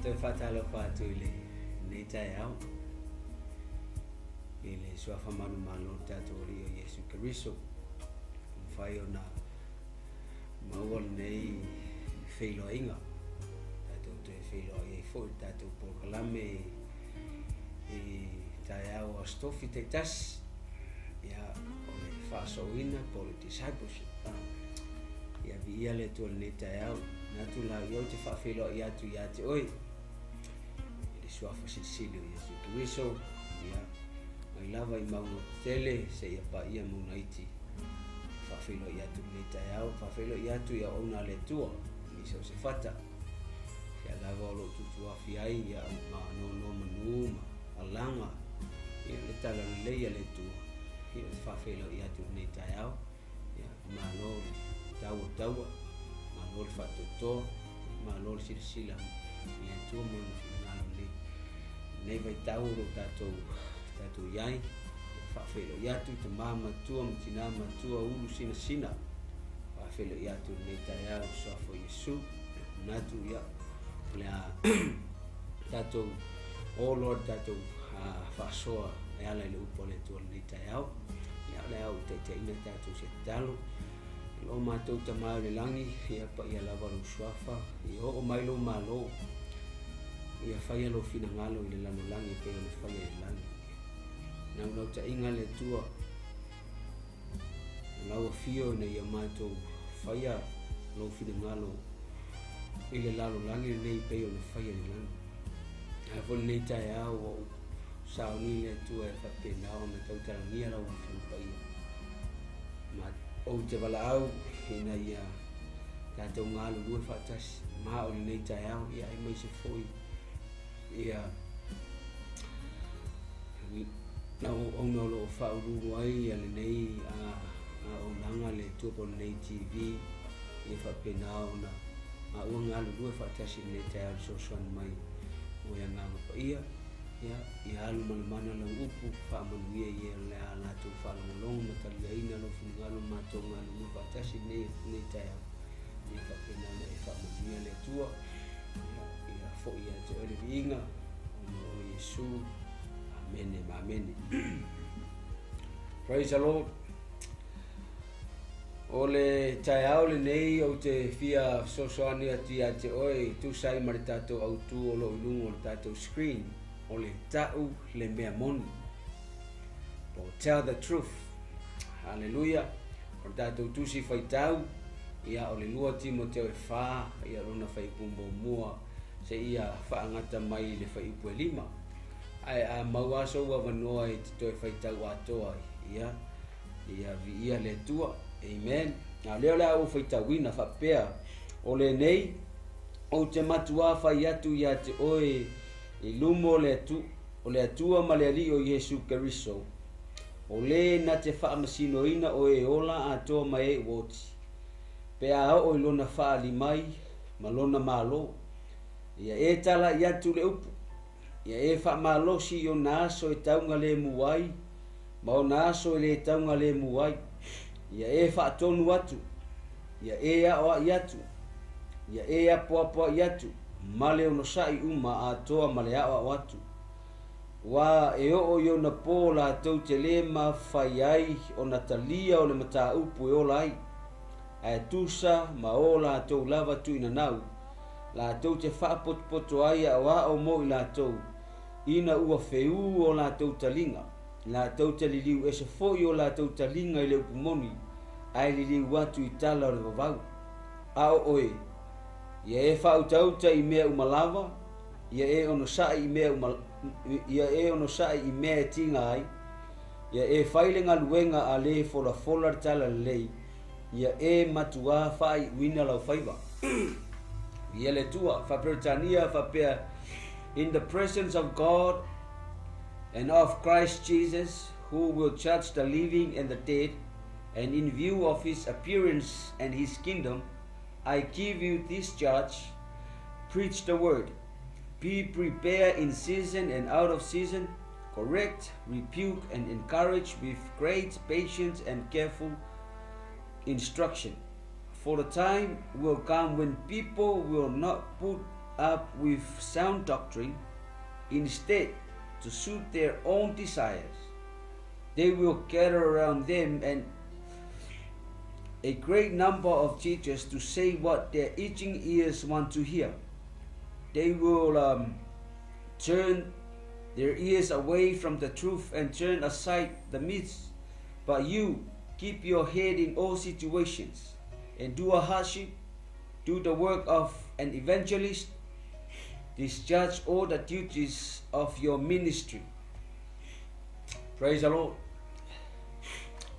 te fatalo fatu ile nei tai au. Ile sua famanu malo tato rio Yesu Keriso. Fai ona maua nei feilo inga. Tato te feilo e foi tato pokalame e tai au astofi te tas. Ya ole FAASOOINA por DISCIPLESHIP. Ya via le tu le tai au natu la yo te whawhelo i atu i ate oi. Ile suafa silsilio Yesu Keriso. Ia mai lava i maunga tele se ia pa ia mauna iti. Whawhelo i atu le tai au. Whawhelo i atu ia ona le tua. Miso se fata. Ia lava o lo tutu afi ai ia ma no manu ma alanga. Ia le tala leia le tua. Ia whawhelo i atu le tai au. Ia ma no taua. Malor fatoto, malor silsila le tu mo ngalo le nei vai tau ro tato yai fa felo ya tu te mama tu am tinama tu ulu sina fa felo ya tu le taya so fo Yesu na tu ya le tato o Lord tato fa so ya le upo le tu le taya ya le au te ina tato se talo o matou tamau le langi ia pa ia lava lo suafa ia o mai lo malo ia fai lo fina ngalo i le lano langi pe le fai le langi na no ta inga le tua na o fio na ia matou fai lo fina ngalo i le lano langi nei pe le fai le langi a vo nei tai au sa ni le tua fa pe na o me tau tala ni ala o fa ia ma o te walau ina ia tatou ngalu lua whaatas maa o nei tai au ia ai mai se foi ia na o no lo whaururu ai ia le nei o nanga le tupo nei TV ia whapena o na a ua ngalu lua whaatas i nei tai au so soan mai o ia nganga pa ia ia alu malamana la upu whaamanuia ia le a lātou whaalongolongo na talia ina lo whinangalo mātou ngālu mu whaatasi nei tai au ia whapena na e whaamanuia le tua ia fo ia te ere viinga o Yesu amene Praise the Lord. O le tai au le nei o te fia sosoani ati a te oi tu sai maritato au tu o lo ilungo o tato screen o le tau le mea moni. O tell the truth. Hallelujah. O tato tusi fai tau ia o le lua Timoteo e wha ia rona fai pumbo mua se ia whaangata mai le fai ipu e lima. Ai a mauaso ua wanoa e te toi fai tau atoa ia vi ia le tua. Amen. Na leo la o fai tauina whapea o le nei o te matua fai atu ia te oe i lumo o le atua ma le ali o Yesu Keriso. O le na te whaamasino ina o e ola atoa mai e woti. Pea o ilona whaali mai malona malo. Ia e tala i atu le upu. Ia e whaamalo si o naaso e taunga le muai. Ma o naaso e le taunga le muai. Ia e whaatonu atu. Ia e a i atu. Ia e a poa i atu. Male ono sai uma atoa male awa watu. Wa e o yo na pola tau te le ma fai ai o na talia o le mata upu e ola ai. Ai tusa ma ola tau lava tu ina nau. La tau te whaapoto ai a wa o mo i la tau. Ina ua feu o la tau talinga. La tau te liliu e se foi o la tau talinga i le upumoni. Ai liliu watu i tala o le vavau. A o oe. Ia e whautauta i mea umalava, ia e ono sai i mea e tinga ai, ia e whailenga luenga a le fola tala lei, ia e matua whai wina lau whaiva. Ia le tua, whaperitania whapea, in the presence of God and of Christ Jesus, who will judge the living and the dead, and in view of his appearance and his kingdom, I give you this charge: preach the word. Be prepared in season and out of season. Correct, rebuke, and encourage with great patience and careful instruction. For the time will come when people will not put up with sound doctrine, instead to suit their own desires. They will gather around them and a great number of teachers to say what their itching ears want to hear. They will turn their ears away from the truth and turn aside the myths. But you keep your head in all situations, endure hardship, do the work of an evangelist, discharge all the duties of your ministry. Praise the Lord.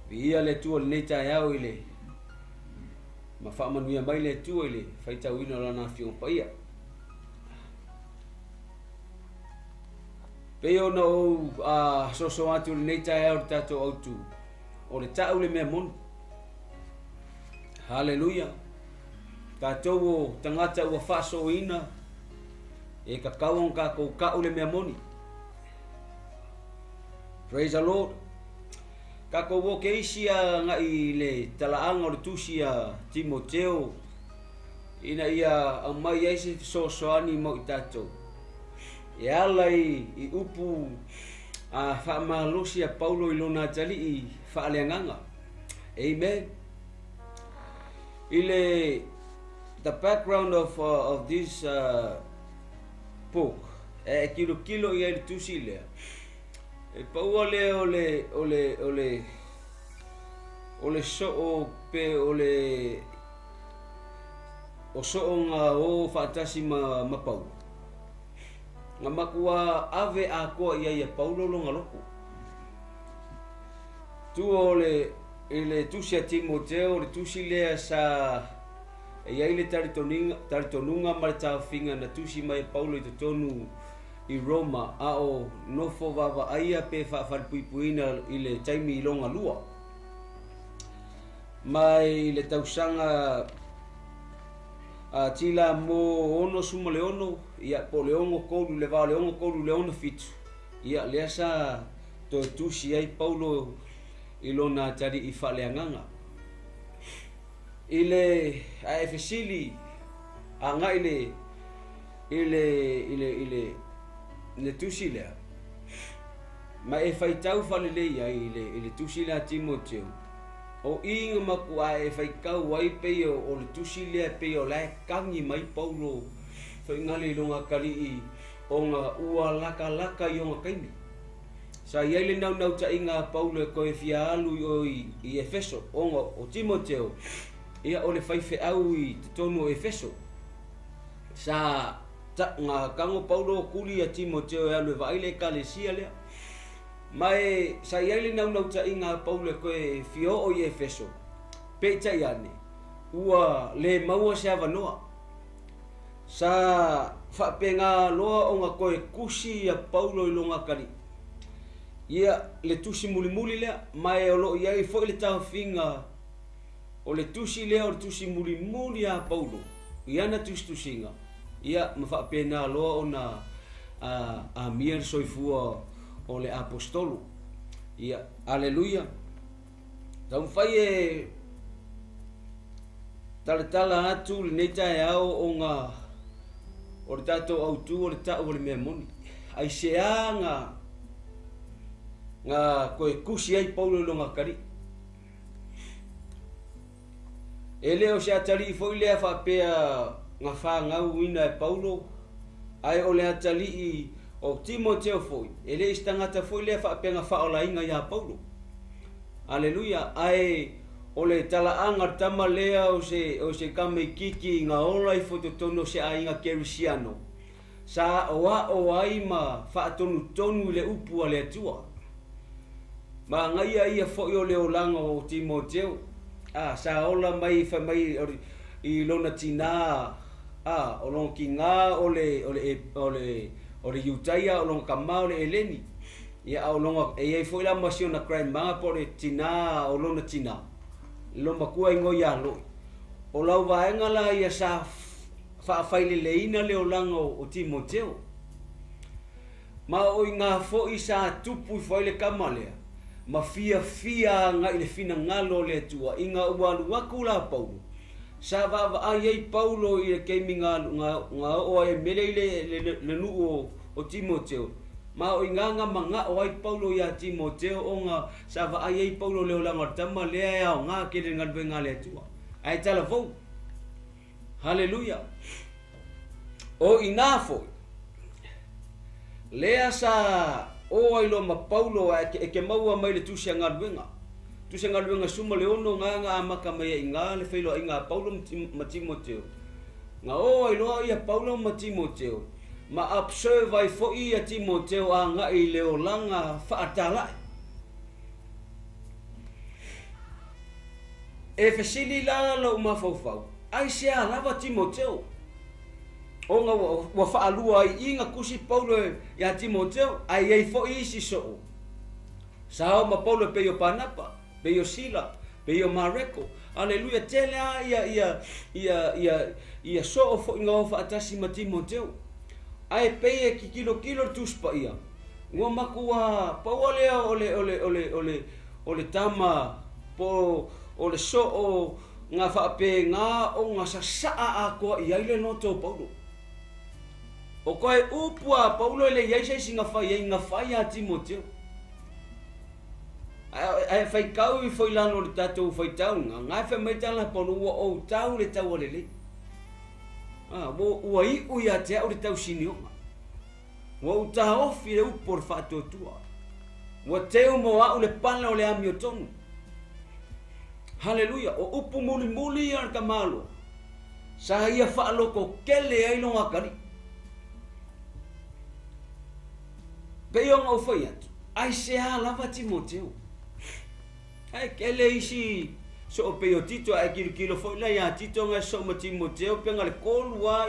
Via le tua le neta yao ile ma fa manuia mai le tua ile faita wina lana fiong paia. Peo no so atu le neta yao tato autu o le tau le mea monu. Hallelujah. Tato o tangata ua FAASOOINA e kakauon kako kau le mea moni. Praise the Lord. Kako wo ke isia ngai le talaanga o le tusi a Timoteo ina ia amai aise soani mo i tatou. E ala i upu a whaamalosi a Paulo i lona tali i whaaleanganga. Amen. The background of this book e kilo i le tusi lea. E paua le ole so o pe ole o so nga o fatasi ma pau. Nga makua ave a koa ia Paulo lo ngaloko. Tu ele tusi a Timoteo le tusi lea sa ia ile taritonunga ma le tawhinga na tusi mai Paulo i tonu i Roma a o nofo vava aia pe whawharipuipuina i le taimi i longa lua. Mai le tausanga a tila mo ono suma le ono, ia po le ongo koulu le vao le ongo koulu le ono fitu. Ia lea sa to tusi ai Paulo i lona tari i whaleanganga. I le a efesili a ngai le tusi lea. Ma e whaitau whalelea i le tusi lea Timoteo. O inga maku a e whaikau ai peo o le tusi lea peo lae kangi mai Paulo. Whaingali longa kari i o ngā ua laka i o ngā kaimi. Sa iai le nau ta inga Paulo e koe fia alu i Efeso o Timoteo. Ia o le whaife au i tonu o Efeso. Sa ngā kango Paulo kuli a Timoteo e alu e vaile kalesia lea. Mai sa iai nau ta inga Paulo e koe fio o i Efeso. Peita iane. Ua le maua se avanoa. Sa whapenga loa o ngā koe kusi a Paulo i longa kari. Ia le tusi muli lea. Mai o lo iai fo i le tau whinga. O le tusi lea o le tusi muli a Paulo. Iana tusinga. Ia mawhapena loa o na a mia soifua o le apostolo. Ia, aleluia. Tau whai e tala atu le neita e ao o ngā o le tato autu o le tau o le mea moni. Ai sea ngā koe kusi ai Paulo longa kari. E leo se atari i foi lea whapea ngā whangau ina e Paulo. Ai o le atali i o Timoteo foi. E le istangata foi lea whapea ngā whaolainga i a Paulo. Aleluia. Ai o le talaanga tama lea o se kame kiki ngā ola i fototono se a inga kerisiano. Sa o ai ma whaatonu le upu a le atua. Ma ngai ia foi o le olanga o Timoteo. Sa ola mai i lona tina o lona ki ngā o le Utaia o lona kama o le Eleni. Ia o lona e iei foi la masio na krai manga po le tina o lona tina. Loma kua ingo ia lo. O lau vaenga la ia sa whaafai leina le olanga o Timoteo. Ma o i ngā fo i sa tupu i fai le kama lea. Ma fia nga i le fina ngalo le tua. Inga ualu waku la Paulo. sa va ai Paulo i ke minga nga o e mele le nu o Timoteo ma o inganga manga o ai Paulo ya Timoteo o nga sa va ai Paulo le ola ngatama le ya nga ke le ngalbenga le tua ai tala vo haleluya o inafo lea sa o ai lo ma Paulo e ke maua mai le tusia ngalbenga suma le ono nga maka mai inga le felo inga Paulo ma Timoteo nga o ai lo ia Paulo ma Timoteo ma observe ai fo ia Timoteo anga i le olanga faatala e fesili la lo ma fau ai se alava Timoteo o nga wa faalua ai inga kusi Paulo ya Timoteo ai fo isi so sao ma Paulo pe yo panapa pe yo Sila pe yo Mareko aleluya tele ia so fo nga fa atasi ma Timoteo ai pe ki kilo tuspa ia ngo makua paole ole tama po ole so o nga fa pe nga o nga sa a ko ia ile no to Paulo o koe upua Paulo le ia sei singa fa ia Timoteo ai fai kau i foi lano le tatou fai tau nga fa mai tala po no o tau le tau le bo uai uia te o le tau sinio wo ta ofi le por fato tua wo te mo a le pala o le amio tonu haleluya o upu muli ar kamalo sa ia fa loko kele ai no akari Peyong au fai atu. Ai se lava Timoteo. Ai kele isi so peo tito ai kilo foi la ya tito nga so ma Timoteo penga le kolua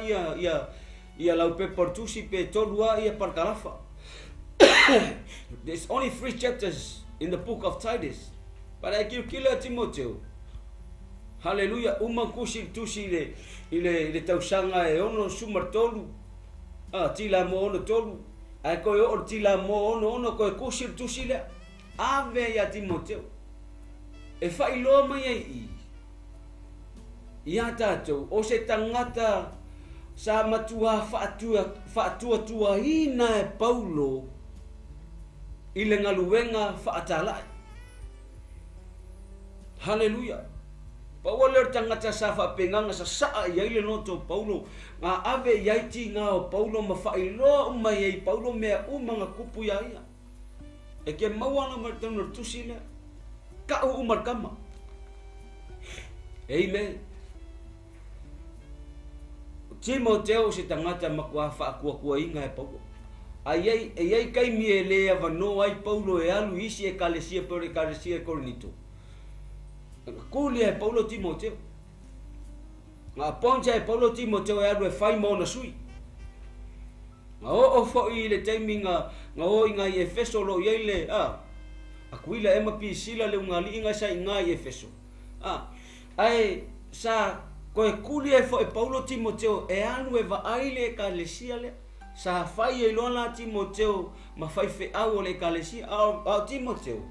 ia lau pe portusi pe tolua ia parkarafa. There's only 3 chapters in the book of Titus. But ai kilo Timoteo. Hallelujah. Uma kusi tusi le tausanga e ono sumartolu. Tila mo ono tolu. Ai ko o tila mo ono ko kusi tusi le. Ave ya Timoteo. E fai loa mai ai ia tātou o se tangata sa matua faatua ina e Paulo i le ngaluenga faatalai. Haleluya. Paulo le tangata sa faapenganga sa saa ia le noto Paulo nga ave iaiti nga o Paulo ma fai loa mai ai Paulo mea umanga kupu ia ia. E ke mauana martano tusi le ka umar kama. Amen. Timoteo se tangata makua kua inga e Paulo. Ai kai miele ava no ai Paulo e alu isi e kalesia por e kalesia Korinto. Kuli e Paulo Timoteo. Nga poncha e Paulo Timoteo e alu e fai mo na sui. Nga o fo i le taiminga nga o inga i Efeso lo iele akuila ema pisila le ungali inga sa inga i Efeso. Ai sa koe kuli e fo e Paulo Timoteo e anu e va aile e kalesia le sa fai e lona Timoteo ma fai fe au le kalesia au Timoteo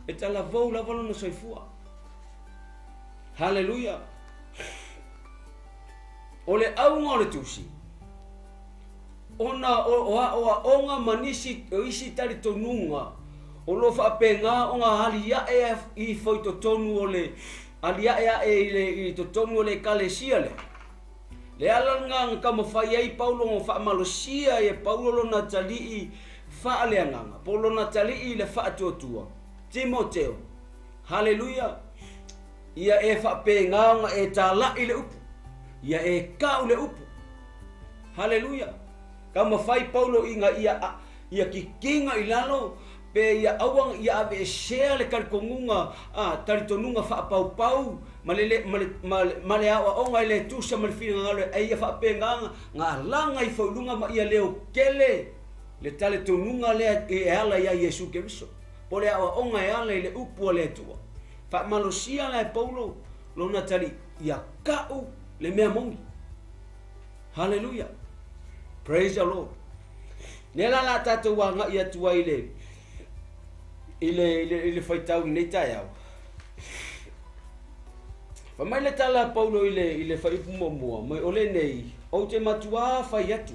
e tala vou la valo no soifua. Hallelujah. Ole au ngore tusi ona onga manisi o isi tali tonunga o lo fa penga onga halia e i foi to tonu ole alia e to tonu le kalesia le alanga ka mo fai ai Paulo mo fa malosia e Paulo lo natali fa aleanga Paulo natali le fa totua Timoteo. Hallelujah. Ia e fa penga e tala ile upu ia e ka ule upu. Hallelujah. Kama fai Paulo inga ia kikinga ilalo pe ia awang ia ave share le kalkongunga taritonunga fa pau male awa onga le tusa mal fina ngale ia fa penga nga langa I folunga ma ia leo kele le tale tonunga le e ala ia Yesu Kristo pole awa onga e ala le upu le tua fa malosia le Paulo lo natali ia kau le mea mongi. Hallelujah. Praise the Lord. Nela la tatu wanga ia tua ile faitau nei tai au. Famai le tala Paulo ile fai mua mai ole nei o te matua fai atu.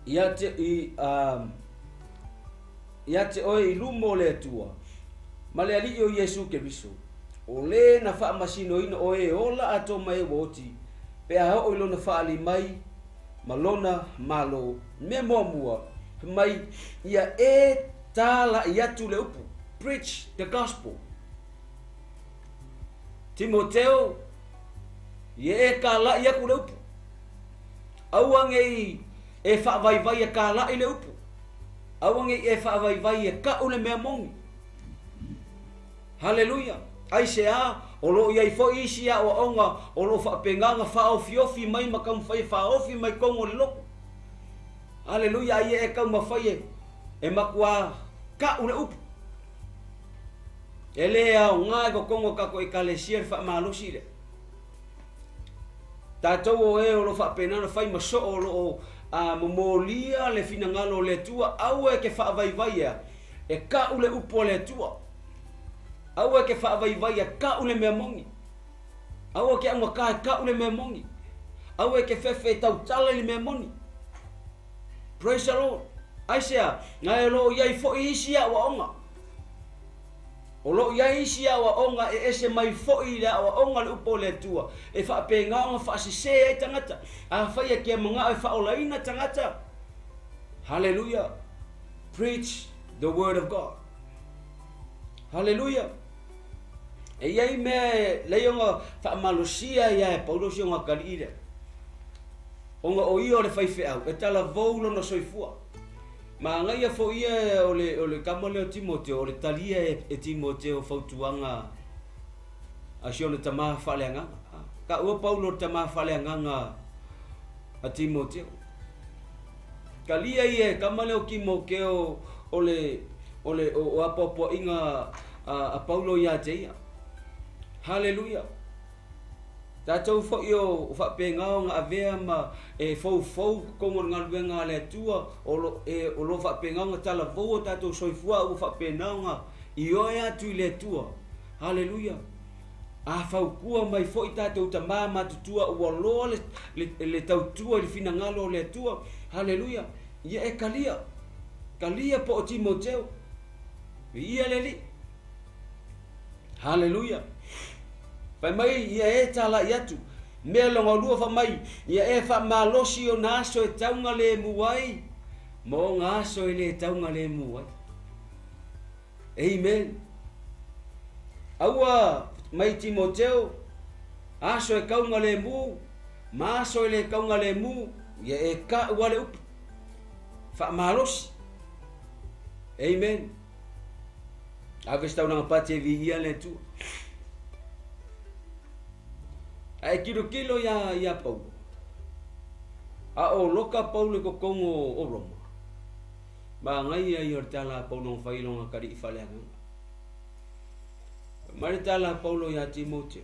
Ia te oi lumo le atua. Ma le ali o Yesu Keriso. O le na wha masino ina o e ola ato mai woti. Pe a hao ilona wha ali mai. Malona malo. Me mua. Mai ia e tala i atu le upu. Preach the gospel. Timoteo. Ia e ka la i aku le upu. Auange e wha vai e ka la i le upu. Auange e wha vai e ka ule mea mongi. Hallelujah. Ai se a o lo iai fo isi a o onga o lo fa penganga fa ofi mai makam fai fa ofi mai kongo le loko. Hallelujah. Ai e kau mafai e makua ka ule upu. Ele a o ngai ko kongo kako e kalesia fa malosi le. Tatou o e o lo fa penana fai maso o lo a momolia le finangalo le tua au e ke fa vai e ka ule upu le tua. Au ke fa vai ka ule me mongi. Au ke anga ka ule me mongi. Au ke fefe tau tala le me mongi. Praise the Lord. Aisha, ngai lo yai fo isia wa onga. O lo yai isia wa onga e ese mai fo ila wa onga le upo le tua. E fa penga nga fa se e tangata. A fa ye ke manga e fa olaina tangata. Hallelujah. Preach the word of God. Hallelujah. E iai me leionga fa malusia ia e Paulo sionga kalire. Onga o io le fai au e tala voulo no soifua. Ma ngai a fo ia ole kamole o Timoteo ole talia e Timoteo fautuanga a sione tama faleanga. Ka ua Paulo tama faleanga a Timoteo. Kalia ia kamale o Kimokeo ole o apopo inga a Paulo ia teia. Hallelujah. Tatou fo io fa pengao nga avea ma e fou kongo nga luenga le tua o lo fa pengao nga tala vo tatou soifua u fa pengao nga io e atu le tua. Hallelujah. A fau kua mai fo i tatou tamama tutua u lo le tautua le finangalo le tua. Hallelujah. Ia e kalia po Timoteo. Ia leli. Hallelujah. Pai mai ia e tala iatu. Mea longa lua fa mai. Ia e fa malosi o naso e taunga le muai. Mo ngaso e le taunga le muai. Amen. Aua mai Timoteo. Aso e kaunga le mu. Maso e le kaunga le mu. Ia e ka wale upu. Fa malosi. Amen. Aves tau nang pate vi ia le tu. Ai kilo ya Paulo. A o loka Paulo ko kongo o Roma. Ba ngai ia yortala Paulo fai longa kari faleanga. Maritala Paulo ya Timoteo.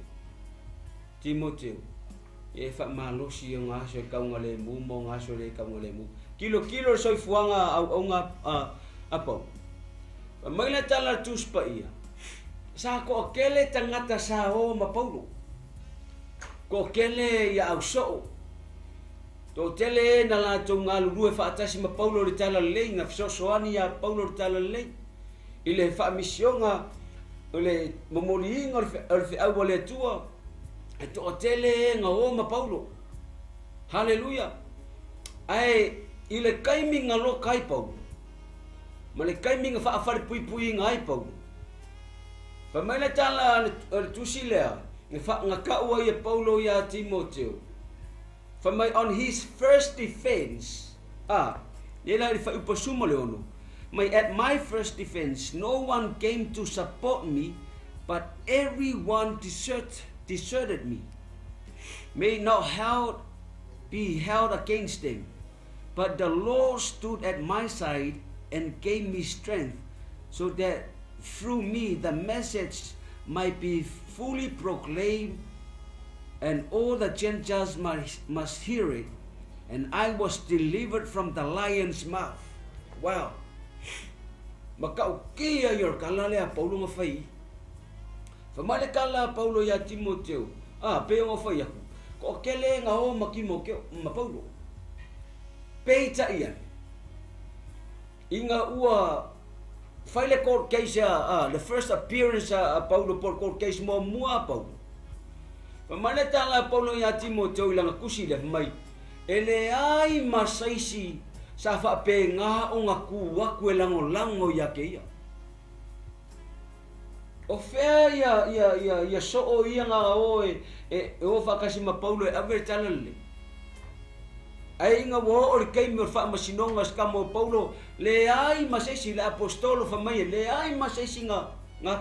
E fa malosi nga so kaunga le mu mo nga so le kaunga le mu. Kilo soi fuanga au nga a Paulo. Mai la tala tuspa ia. Sa ko kele tangata sa o ma Paulo. Ko kele ya au so. To tele na la tonga lu fa atasi ma Paulo le tala le na FAASOOINA ya Paulo le tala le. Ile fa misionga ole momolinga ole fe au le tua. E to tele nga o ma Paulo. Hallelujah. Ai ile kaimi nga lo kai Paulo. Ma le kaimi nga fa afari pui ngai Paulo. Pa mai le tala tusilea. Nga kaua ia Paulo ia Timoteo. For my on his first defense, at my first defense, no one came to support me, but everyone deserted me. May not be held against them, but the Lord stood at my side and gave me strength, so that through me the message might be fully proclaimed, and all the Gentiles must hear it. And I was delivered from the lion's mouth. Wow. Makau kia yor kala le Paulo nga fai. Famale kala Paulo ya Timoteo. Pe nga fai aku. Ko kele nga o makimo ke ma Paulo. Pe ta ia. Inga ua file court case the first appearance Paulo por court case mo mua Paulo. Famale tala Paulo ya Timoteo ilanga kusi le mai. Ele ai masaisi sa fa pe nga o nga kuwa kuelango ya ke ia. O fea ya so o ia nga o o fa kasi ma Paulo e aver talale. Ai nga wo o ke me fa masinonga ska mo Paulo le ai masaisi le apostolo fa mai le ai masaisi nga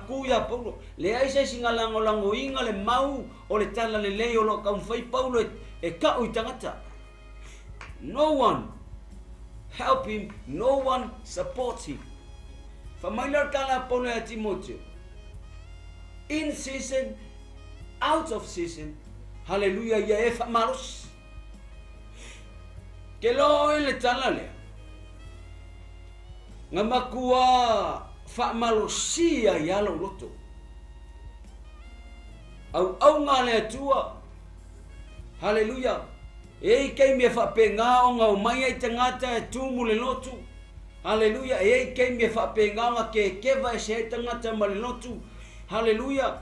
kuya Paulo le ai saisi nga lango inga le mau o le talale le o lo ka fai Paulo e ka o tangata. No one help him, no one supports him. Familiar kala Paulo ya Timoteo. In season, out of season. Hallelujah, ya efa maros. Kelo ele talale. Ngamakua fa malosia ya lo loto. Au ngale tua. Hallelujah. Ei kei me fa penga o nga o mai ai tangata e tumu le lotu. Hallelujah. Ei kei me fa penga nga ke keva e se tangata ma le lotu. Hallelujah.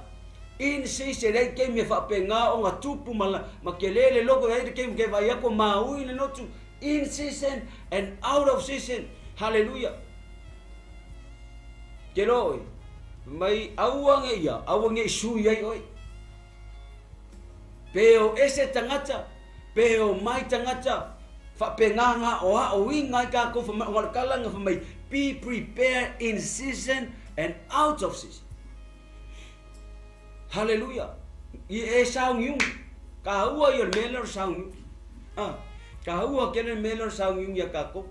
In season ei kei me fa penga o nga tupu ma ke lele loko ei kei me va yako maui le lotu. In season and out of season. Hallelujah. Keloi. Mai awang e ia, awang e sui ai oi. Peo ese tangata Peo mai tangata fa penganga o inga ka ko fa kala nga fa mai be prepared in season and out of season. Hallelujah. I saung yung ka ua yo meler saung. Ka ua kene meler saung yung ya ka ko.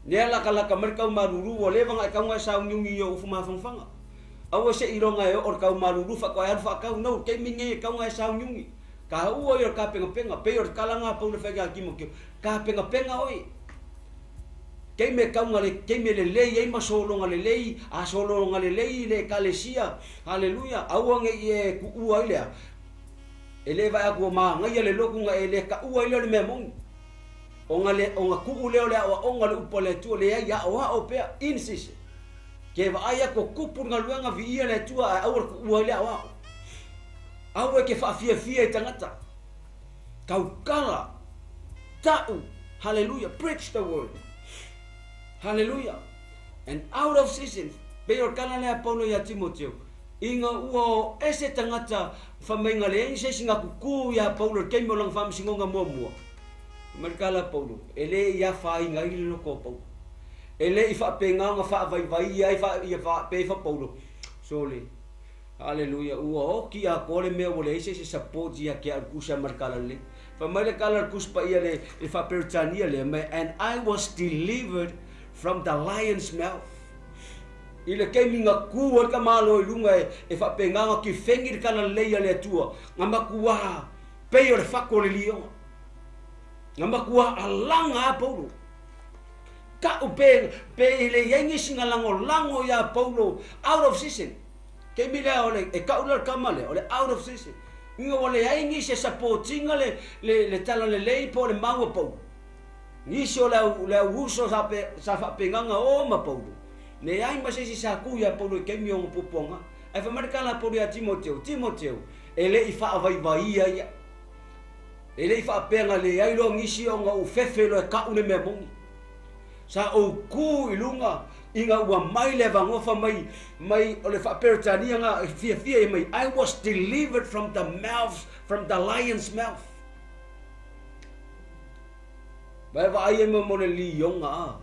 Nela kala ka merka maruru o leva nga ka nga saung yung yo fu ma fanga. Awa se ironga yo or ka maruru fa ko ya fa ka no ke minge ka nga saung yung. Ka ua yo ka penga peor kalanga Paulo fega ki mo ka penga oi ke me ka ngale ke me le lei ai masolo ngale lei a solo ngale lei le kalesia. Hallelujah. Aua nge e ku ua ile ele va ku ma ngai le loku nga ele ka ua ile le memong o ngale o nga ku ule ole o ngale upole tu le ya o pe insist ke va aya ko kupur ngaluanga vi ile tu a ku ua ile o awe ke fa fia tangata. Kau kala. Tau. Hallelujah. Preach the word. Hallelujah. And out of season. Peor kala lea Paulo ya Timoteo. Inga ua ese tangata. Famenga le ese singa kuku ya Paulo. Kei mo lang fam singonga mua. Merkala Paulo. Ele ya fa inga ili no ko Paulo. Ele ifa penga nga fa vai ya ifa pe fa Paulo. Sole. Hallelujah. Ua ki a kole me wole se support ya ke arkusa markala le. Fa mai kala arkus pa ia le fa pertania le and I was delivered from the lion's mouth. Ile ke minga ku ka malo lunga e fa penga ki fengir kana le ya le tua. Ngamba kuwa peor fa kole lio. Ngamba kuwa alanga Paulo. Ka upe pe ile yengi singa lango ya Paulo out of season. Ke mila ole e kaular kamale ole out of season. Inga ole ai ngi se supporting le tala le lei po le mau po. Ngi so la uso sa fa penganga o ma po. Le ai ma se sa ku ya po ke mi on poponga. Ai fa marka la po ya Timoteo. Ele I fa vai ya. Ele I fa penga le ai lo ngi si o fefe lo ka une me mongi. Sa o ku ilunga inga ua mai le vangofa mai ole fa pertania nga fia mai. I was delivered from the lion's mouth. Vai vai mo le lionga.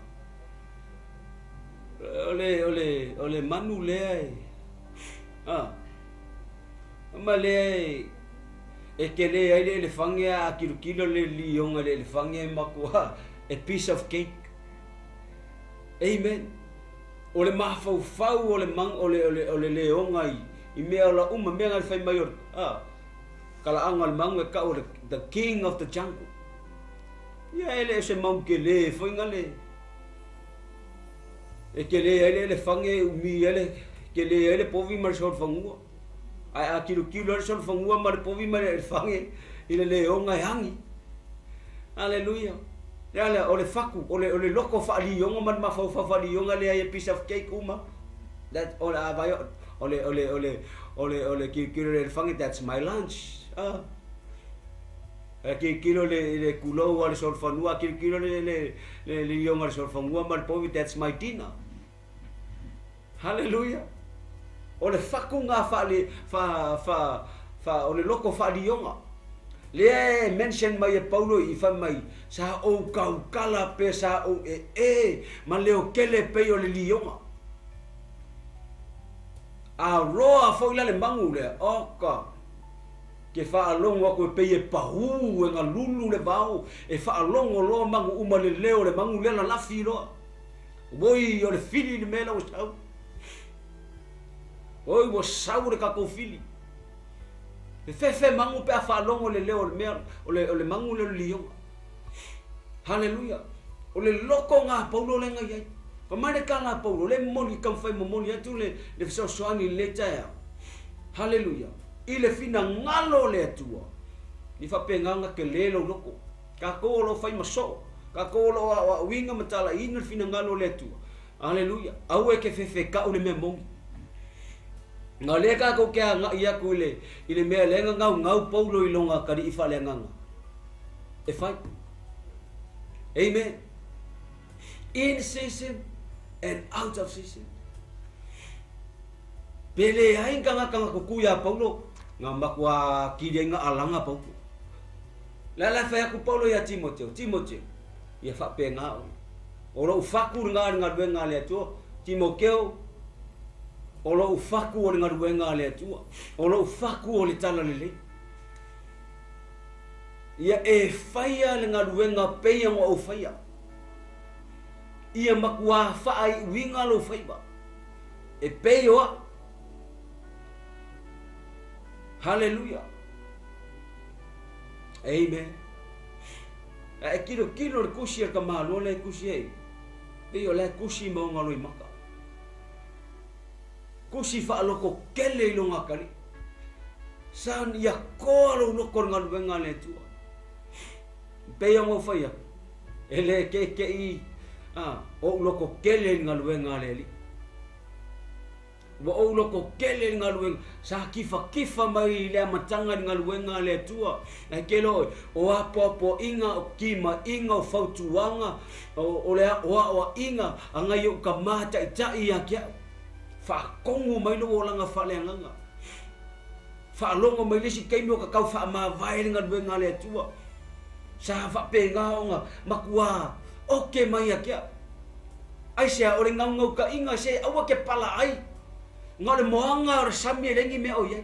Ole manu le. Male e ke le ai le fangia kilo le lionga le fangia makua a piece of cake. Amen. Ole mafau ole leonga I mea la mea ngal fai mayor. Kala angal mangue ka ole the king of the jungle. Ya ele se mau ke le foi ngale. E ke le fange umi ke le povi mar sol fangua. Ai a kilo sol fangua mar povi mar fange le onga hangi. Hallelujah. Ya ole faku ole loko fa li yonga man ma fa li yonga le a piece of cake uma. That ole avayo ole kilo le fange, that's my lunch. Kilo le kulo wal sol fanua kilo le yonga sol fangua mar povi, that's my dinner. Hallelujah. Ole faku nga fa ole loko fa li yonga. Le mention mai Paulo I fa mai sa o kala pe sa o ma leo kele pe o le lionga a roa fo le mangu le oka ke fa alongo ko pe pa hu nga lulu le bau e fa alongo lo mangu uma le leo le mangu le la filo voi o le fili le mela o stau oi wo saure ka ko fili fe mangu pe fa longo le leo le mangu le lionga. Hallelujah. O le loko nga Paulo le ngai. Pa mane ka nga Paulo le moni kam fai moni atu le so soani le tia. Hallelujah. I le fina ngalo le atua. Ni fa penga nga ke le lo loko. Ka ko lo fai maso. Ka ko lo winga matala ina fina ngalo le atua. Hallelujah. Au e ke fe ka o le me mongi. Nga le ka ko kia nga ia ko ile mea lenga ngau Paulo I longa kari ifa le nganga. E fai. Amen. In season and out of season. Pele ai kanga kukuya Paulo nga makwa kide nga alanga Paulo. La fa ku Paulo ya Timoteo. Ya fa pe nga. Ora ufaku nga wenga le tu Timoteo. Olo ufaku o le ngaruenga le atua. Olo ufaku o le tala lele. Ia e faya le ngaruenga peia ngā o faya. Ia makua fai winga lo faiba. E peioa. Hallelujah. Amen. E kilo le kusi ka malo le kusi e. Peio le kusi mo ngalo I maka. Kusi fa loko kele lo ngakari. San ya ko lo loko ngaluenga le tua. Pe mo faya. Ele ke I o loko kele ngaluenga le li. Wa o loko kele ngaluenga sa kifa mai le matanga ngaluenga le tua. Na kelo o apo inga o kima inga o fautuanga o le o inga anga yo kamata I ya kia. Fa kongu mai lo langa fa le nganga. Fa longo mai le si kai mo ka kau fa ma vai nga duenga le tua. Sa fa penga nga makua. Oke mai akia. Ai sia o le ngau ka inga se awa ke pala ai. Nga le moanga o sami lengi me o ye.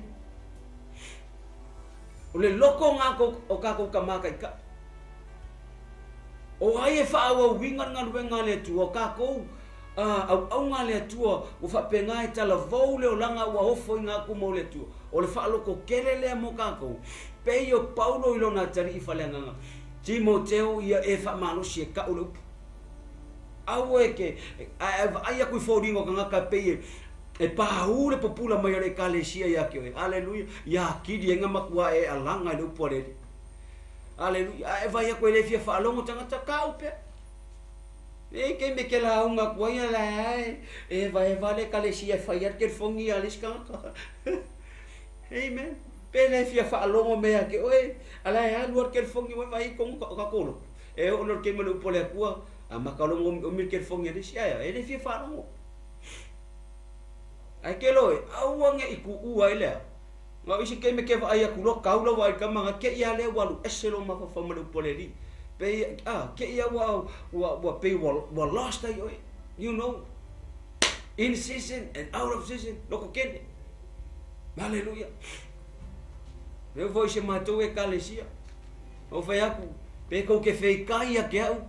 O le loko nga ko o ka ko ka maka ka. O ai fa awa winga nga duenga le tua ka ko. Au nga le tua o fa penga e tala vou le o langa wa hofo nga ku mo le tua o le fa loko kele le mo ka ko pe yo Paulo I lona tari I fale nga Timoteo ia e fa malo si ka o le au e ke ai ku fodingo ka ka pe e pa hu le popula mai le kalesia ya ke hallelujah ya kidi nga makua e alanga le upole hallelujah e vai ku le fia fa longo tanga ta ka upe e ke me ke la unga kuia la e vai vale kalesia faiat ke fongi alis ka amen pele fia fa longo me ke oi ala ya luar ke fongi vai kong ka kolo e o no ke me lo pole kua ama ka longo o mir ke fongi alis ya e le fia fa longo ai ke lo au nga iku ua ile nga isi ke me ke vai ku lo ka lo vai ka manga ke ya le walu eselo ma fa me lo pole li pe ke ia wa pe wa lost ai you know in season and out of season loko kene hallelujah eu vou chamar tu e kalesia o foi aku pe ko ke fei kai ke au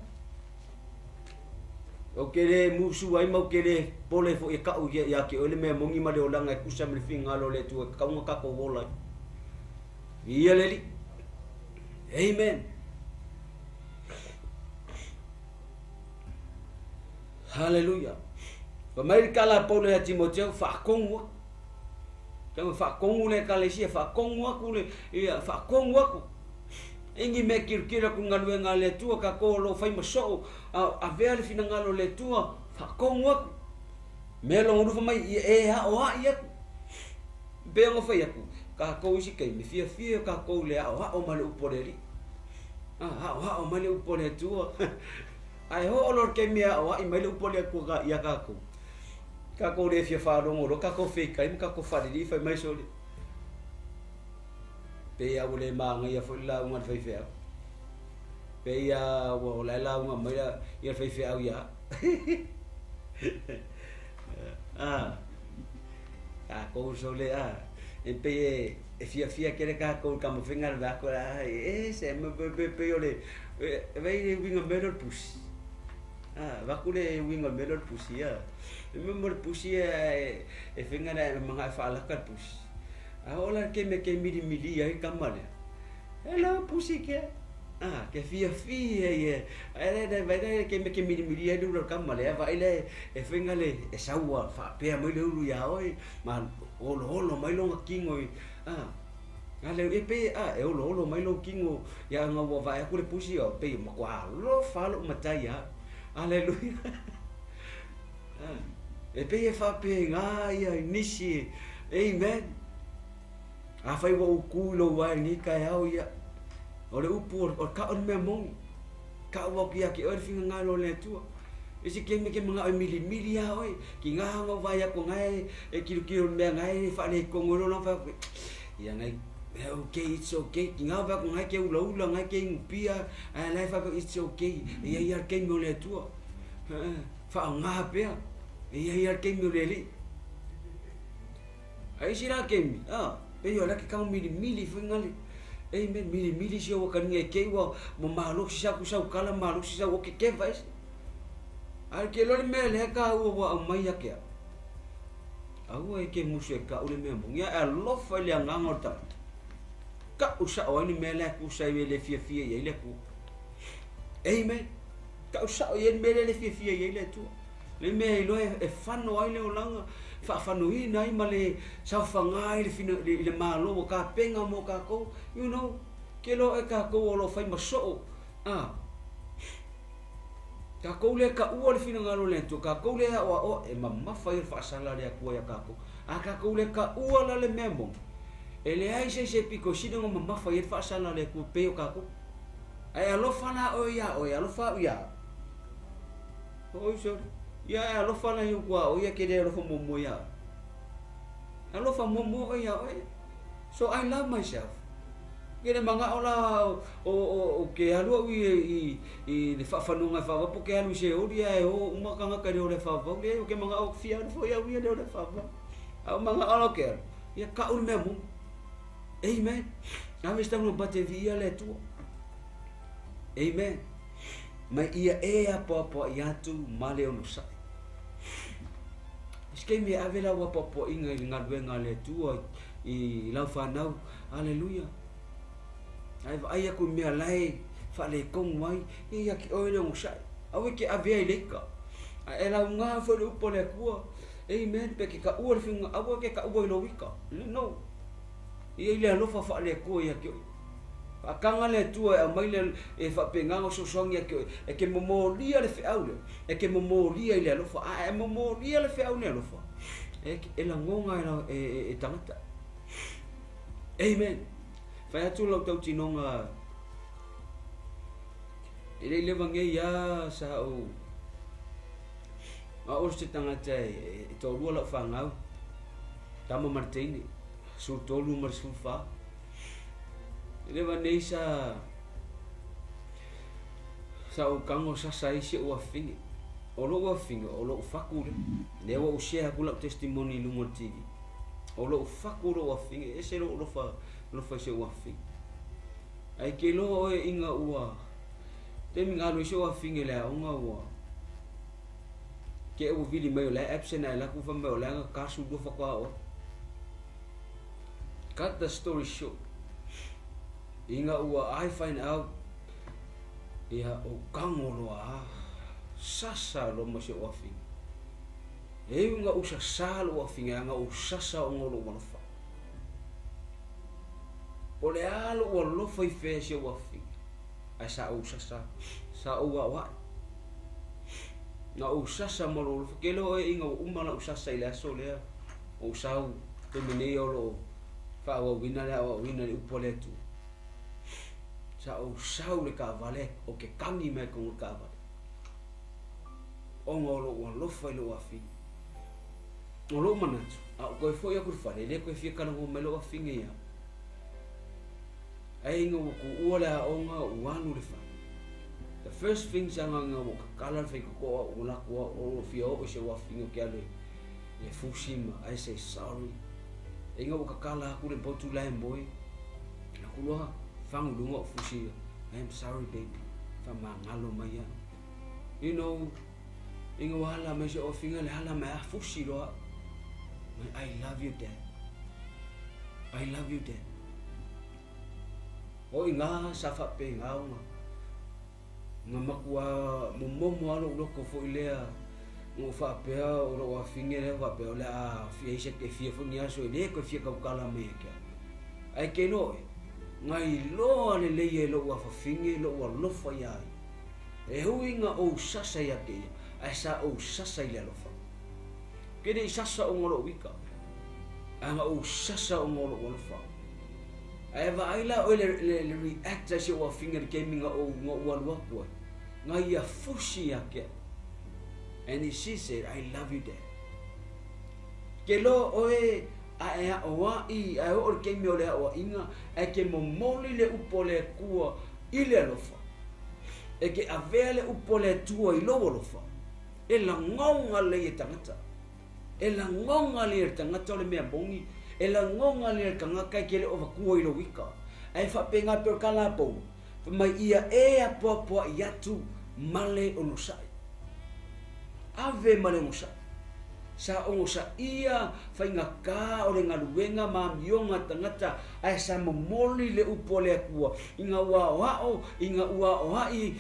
o kele musu ai mau kele pole fo e ka u ya ke ole me mongi ma le olanga ku sa me finga lo le tu ka un ka ko vola ia leli amen. Hallelujah. Fa mai kala pole ya Timoteo fa kongu. Kama fa kongu le kalesia fa kongu aku le ia fa kongu aku. Ingi me kira ku ngalu ngale tua ka ko lo fai maso a vea le fina ngalo le tua fa kongu aku. Me lo ngu fa mai e ha o ha ia. Be ngo fai aku. Ka ko isi kai me fia ka ko le ha o male upore. Ha o male upore tua. Ai ho lo ke me o ai male upore aku ka ia ka ko. Ka ko le fia fa ro ngo ka ko fe kai ka ko fa di fa mai so le. Pe ya le ma ngai ya fo la un fa fe. Pe ya wo la un ma ya fa fe au ya. Ko so le e pe e fia que le ka ko ka mo fingar da ko se me pe le vai winga melor pus va ko le winga melor pus ya me mor pus ya e fingar mga fa la ka pus ola que me midi ya kamale ela pus que que fia ya era vai que me midi ya do kamale va ele e fingar le e sawa fa pe mo le ulu ya oi man olo mai lo kingo ale e pe e olo mai lo kingo ya nga wa vai ku le pusi o pe ma kwa lo fa lo matai ya aleluia e pe e fa pe nga ya nisi amen a fai wo ku lo wa ni ka ya o ya o le upu o ka on me mo ka wa ki ya ki o finga nga lo le tu isi ke mga mili ya oi ki nga ngo vai ko ngai e kilo me ngai fa le ko ngolo no fa ya ngai okay it's okay ki nga va ko ngai ke ulo ngai ke pia la fa it's okay ya ke mo le tu fa nga pe ya ke mo le li ai sira ke mi pe yo la ke ka mili fa ngali amen mili si o kan ngai ke wa mo malo si sa ku sa kala malo si sa o ke vai al ke lo me le ka o wa mai ya ke au e ke musu ka o le me mo ya a lo fa le nga ngota ka usa o ni me le ku sa le fia ye le ku amen ka usa o ye me le fia ye le tu le me lo e fano ai le olanga fa no i nai male sa fa ngai le fina le malo ka penga mo ka ko you know ke lo e ka ko lo fa maso ka ko le ka u le fina ngalo le tu ka ko le o e mamma fa ir fa sala le ku ya ka ko ka ko le ka u la le memo ele ai se pico si no mamma fa ir fa sala le ku pe ka ko ai alo fa na o ya alo fa ya o so ya alo fa na yo kwa o ya ke le alo fa momo ya alo fa momo o ya so I love myself kena manga ola o ke alu i le fa fanunga fa po ke alu se o dia o uma kanga ka le fa fa le ke manga o fia fo ya wi le fa fa au manga ola ke ya ka un memo amen na me estamos bate via le tu amen ma ia e a popo ia tu male o sa ske me avela wa popo inga ngalwenga le tu i la fa nau haleluya ai aku me lai fa le kong mai ia ki o le musa au ke ave le ka ela nga fo le upo le ku amen pe ki ka u le finga au ke ka u lo wika no ia le lo fa le ku ia ki pa kanga le tu e mai le e fa penga o so song ia ki e ke mo lia le fe au le e ke mo lia le lo fa e mo lia le fe au le lo fa e la ngonga e tangata amen fa tu lo tau tinonga ele le vange ya sa o se tangata e to lu la fa ngau tamo martini su to lu mar su fa ele vange sa o kango sa sai se o afingi o lo faku le o share kula testimony lu mo tv o lo faku lo afingi ese lo fa se o afingi ai ke lo e inga ua te minga lo se o afingi le o nga ua ke o vili mai la absent ai la ku fa mai la ka su do fa kwa o cut the story short inga ua I find out ia o kango lo sasa lo mo se o afingi E nga usasa lo afinga nga usasa o ngolo malofa. O le alo o lofa I fese o afinga. Ai sa usasa sa o wa. Nga usasa malo lofa kelo e inga umala usasa ile aso le o sau te mene o lo fa o wina le o wina le upole tu. Sa o sau le ka vale o ke kangi me ko ka vale. O ngolo o lofa ile o afinga. O lo manatu, a koe foi a kurfare, le koe fia kana mo melo a finga ia. Ai nga ko uola o nga uanu le fa. The first thing sanga nga mo kala fe ko o la ko o fia o se wa finga ke ale. Le fushima, I say sorry. E nga o kala ku le botu la boy. Na ku lo fangu lungo fushia. I am sorry baby. Fa ma ngalo mai ya. You know, inga wala me se o finga le hala me a fushi lo. I love you, Dad. I love you, Dad. O inga safa pe ngau nga makua momo alo loko fo ilea ngo fa pe o ro afinge le fa pe o la fie se ke fie fo nia so le ko fie ka kala me ke. Ai ke no ngai lo ale le ye lo wa fa finge lo wa lo fa ya. E huinga o sasa ya ke. Ai sa o sasa ile lo fa. Kene sasa o ngolo wika. Anga o sasa o ngolo o fa. Eva aila o le react as o finger gaming o ngolo wa ko. Nga ia fushi yake. And she said, I love you, Dad. Kelo oe a ea o wa I a o ke mi o le o inga e ke momoli le upole kua ile lo fa. E ke avele upole tua I lo lo fa. E la ngonga le tangata. E la ngonga le tangata le mea bongi. E la ngonga le kangaka ke le o vakua I lo wika. Ai fa penga per kala po. Mai ia e a popo ia tu male o no sai. Ave male mo sai. Sa o sa ia fa inga ka o le ngaluenga ma mionga tangata ai sa momoli le upole akua. Inga ua o hai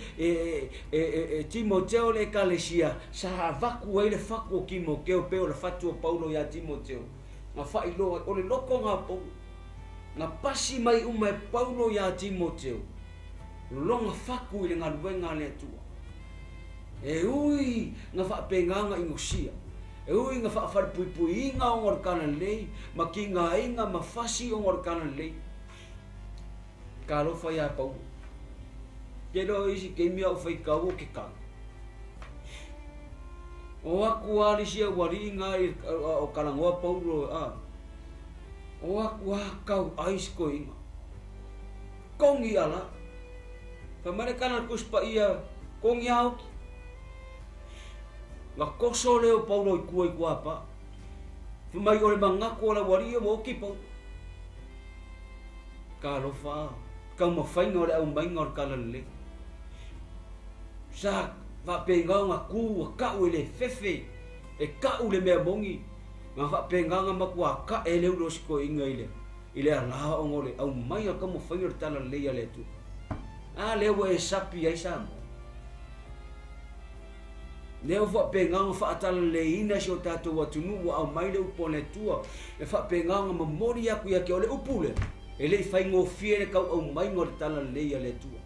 Timoteo le kalesia sa vaku ele faku ki mo ke o pe o le fatu o Paulo ya Timoteo. Nga fa ilo o le loko nga po. Nga pasi mai ume Paulo ya Timoteo. Longa faku ile ngaluenga le tua. E ui nga fa penganga ingosia. E ui nga fa pui inga o ngor kana lei, makinga inga mafasi o ngor kana lei. Kalo fa ya pau. Kelo isi ke mi au fai kau ke kang. O aku ali sia wari inga o kalangoa Paulo a. O aku kau ais ko inga. Kongi ala. Fa mare kana kuspa ia kongi au. La koso leo Paulo I kua pa. Fumai o le mangaku o la waria mo ki Paulo. Kalo fa. Kau mawhainga o le au mainga o le kala le. Sa va penganga ku kau le fefe. E kau le mea bongi. Nga va penganga makua ka e leo losko inga ile. Ile ala o ngole au mainga kau mawhainga o le tala le ya le tu. A leo e sapi ai samo. Leo fa penganga fa atala leina so tato watunu wa au mai le upone tua e fa penganga memori aku ya ke ole upule ele fai ngofie le kau au mai ngor tala leia le tua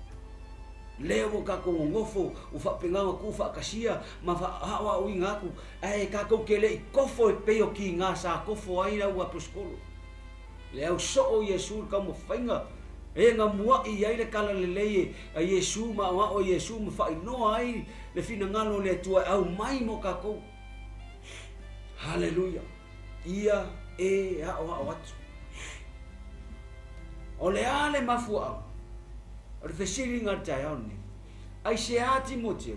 leo ka ko ngofo u fa penganga ku fa kasia ma fa hawa u ngaku ai ka ko kele kofo e peo ki nga sa kofo ai na u aposkolo leo so o Yesu ka mo fainga e nga mua I ai le kala le leye a Yesu ma o Yesu ma fa no ai le fina ngalo le tua au mai mo kako. Hallelujah. Ia e a o atu. O le ale mafua. O le fesiri ngatai oni. Ai se a Timoteo.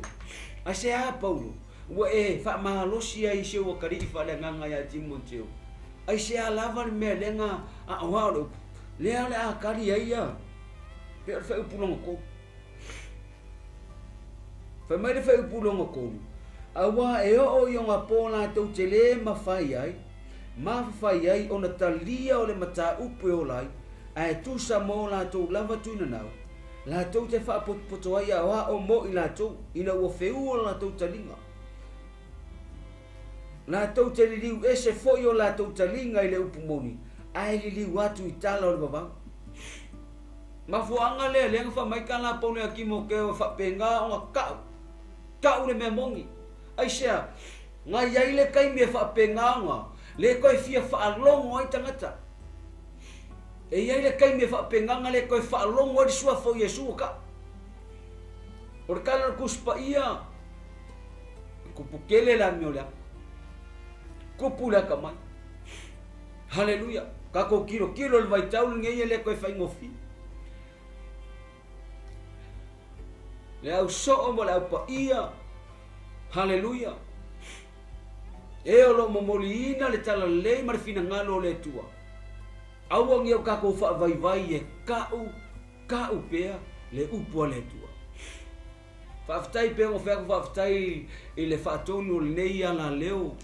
Ai se a Paulo. Wa e fa mahalosi ai se o kari fa le nganga ya Timoteo. Ai se a lava le me lenga a o le ale a kari ai ya. Pe fa upulong ko. Fa mai le fa upulong ko. Awa e o yonga pola to tele mafai ai. Mafai ai ona talia o le mata upu o lai. Ai tu sa mo la to lava tu na nau. La to te fa poto ai awa o mo I la to ina o feu o la to talinga. La tau te liu ese foi o la tau talinga i le upumoni. Ai liu watu i tala o le babau. Ma fuanga le le fa mai kana pone aki mo ke fa penga o ka ka le me mongi. Ai sia ngai ai le kai me fa penga nga le koi fia fa longo ai tangata. E ai le kai me fa penga nga le koi fa longo di sua fo Yesu ka. Por kala kuspa ia kupukele la miola. Kupula kamai. Haleluya. Kako kilo le vai tau ngai le koi fa ngofi. Le au so mo la pa ia. Haleluya. E o lo momoliina le tala le marfina ngalo le tua. Au ngi o kako fa vai e kau pea le upo le tua. Fa ftai pe o fa ftai i le fa tonu le nei ala leo.